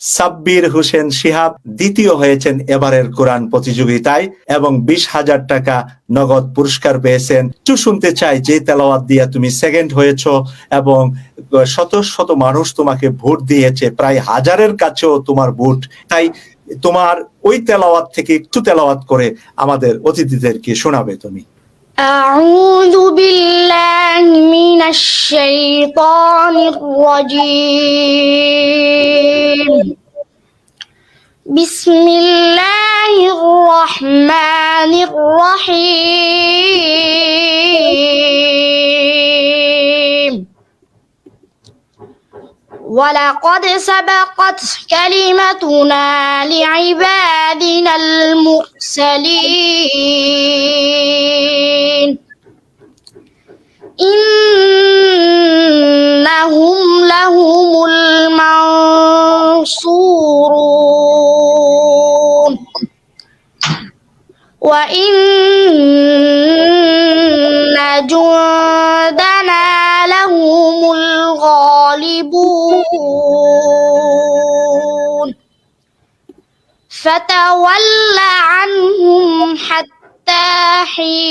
সাব্বির হোসেন শিহাব দ্বিতীয় হয়েছেন এবারের কোরআন প্রতিযোগিতায় এবং 20,000 টাকা নগদ পুরস্কার পেয়েছেন। একটু শুনতে চাই যে তেলাওয়াত দিয়ে তুমি সেকেন্ড হয়েছো এবং শত শত মানুষ তোমাকে ভোট দিয়েছে, প্রায় হাজারের কাছেও তোমার ভোট। তাই তোমার ওই তেলাওয়াত থেকে একটু তেলাওয়াত করে আমাদের অতিথিদেরকে শোনাবে তুমি। أعوذ بالله من الشيطان الرجيم بسم الله الرحمن الرحيم ولقد سبقت كلمتنا لعبادنا المرسلين إنهم لهم المنصورون وإن جندنا لهم الغالبون فتول عنهم حتى حين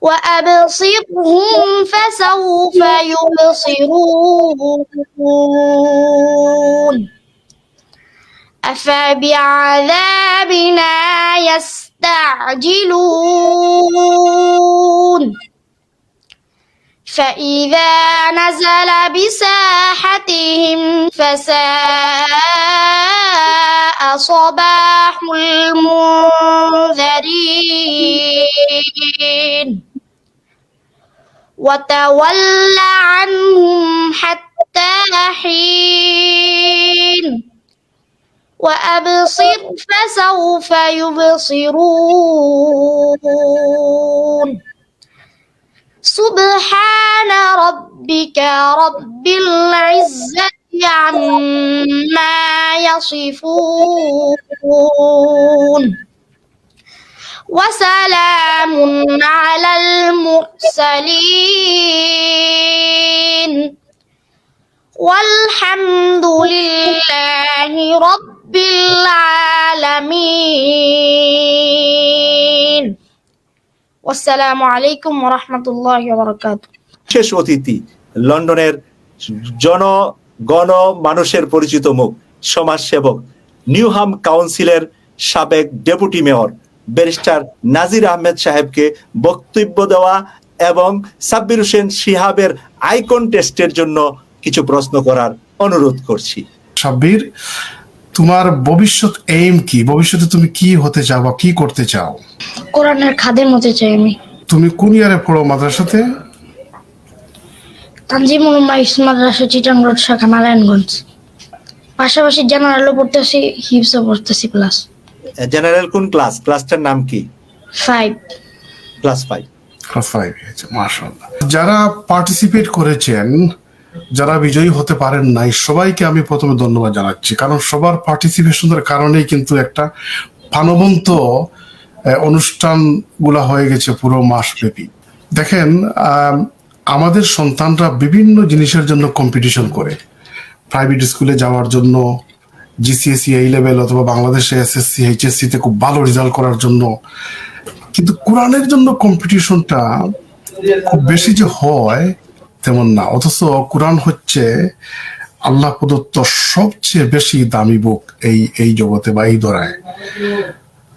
وأبصرهم فسوف يبصرون أفبعذابنا يستعجلون فإذا نزل بساحتهم فساء صباح المنذرين وتول عنهم حتى حين وأبصر فسوف يبصرون سبحان ربك رب العزة عما يصفون وسلام على المرسلين والحمد لله رب العالمين والسلام عليكم ورحمة الله وبركاته। শেষ অতিথি লন্ডনের জনগণ মানুষের পরিচিত মুখ, সমাজসেবক, নিউহাম কাউন্সিলের সাবেক ডেপুটি মেয়র ব্যারিস্টার নাজির আহমেদ সাহেবকে বক্তব্য দেওয়া এবং সাব্বির হোসেন শিহাবের আইকন টেস্টের জন্য কিছু প্রশ্ন করার অনুরোধ করছি। সাব্বির, তোমার ভবিষ্যৎ এইম কি? ভবিষ্যতে তুমি কি হতে চাও বা কি করতে চাও? কোরআনের খাদেম হতে চাই আমি। তুমি কোন ইয়ারে পড়ো মাদ্রাসাতে? তানজিমুল উম্মাহ ইসলামিক মাদ্রাসা চিটাং রোড শাখা নারায়ণগঞ্জ। পাশাপাশি জেনারেলও পড়তেছি, হিফজও পড়তেছি ক্লাস। জেনারেল কোন ক্লাস? ক্লাসটার নাম কি? 5 ক্লাস 5। ক্লাস 5, মাশাআল্লাহ। যারা পার্টিসিপেট করেছেন, যারা বিজয়ী হতে পারেন নাই, সবাইকে আমি প্রথমে ধন্যবাদ জানাচ্ছি, কারণ সবার পার্টিসিপেশনের কারণেই কিন্তু একটা প্রাণবন্ত অনুষ্ঠান গুলা হয়ে গেছে পুরো মাস ব্যাপী। দেখেন, আমাদের সন্তানরা বিভিন্ন জিনিসের জন্য কম্পিটিশন করে, প্রাইভেট স্কুলে যাওয়ার জন্য, জিসিএসসি এই লেভেল অথবা বাংলাদেশে এসএসসি এইচএসসি তে খুব ভালো রেজাল্ট করার জন্য, কিন্তু কোরআনের জন্য কম্পিটিশনটা খুব বেশি যে হয় তেমন না। অথচ কোরআন হচ্ছে আল্লাহ প্রদত্ত সবচেয়ে বেশি দামি বুক এই জগতে বা এই দরায়।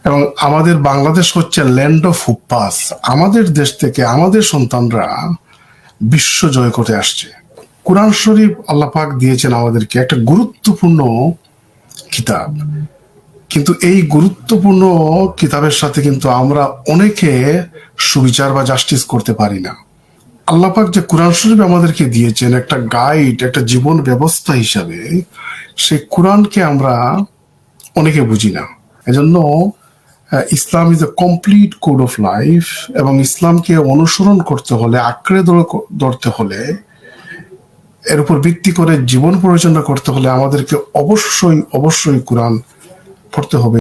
এবং আমাদের বাংলাদেশ হচ্ছে ল্যান্ড অফ হুপ্পাস। আমাদের দেশ থেকে আমাদের সন্তানরা বিশ্ব জয় করতে আসছে। কোরআন শরীফ আল্লাহ পাক দিয়েছেন আমাদেরকে একটা গুরুত্বপূর্ণ কিতাব, কিন্তু এই গুরুত্বপূর্ণ কিতাবের সাথে কিন্তু আমরা অনেকে সুবিচার বা জাস্টিস করতে পারি না। আল্লাহ পাক যে কোরআন শরীফ আমাদেরকে দিয়েছেন একটা গাইড, একটা জীবন ব্যবস্থা হিসাবে, সেই কোরআনকে আমরা অনেকে বুঝি না। এজন্য Islam is a complete code of life, এবং ইসলামকে অনুসরণ করতে হলে, আঁকড়ে ধরতে হলে, এর উপর ভিত্তি করে জীবন পরিচালনা করতে হলে আমাদেরকে অবশ্যই কোরআন পড়তে হবে।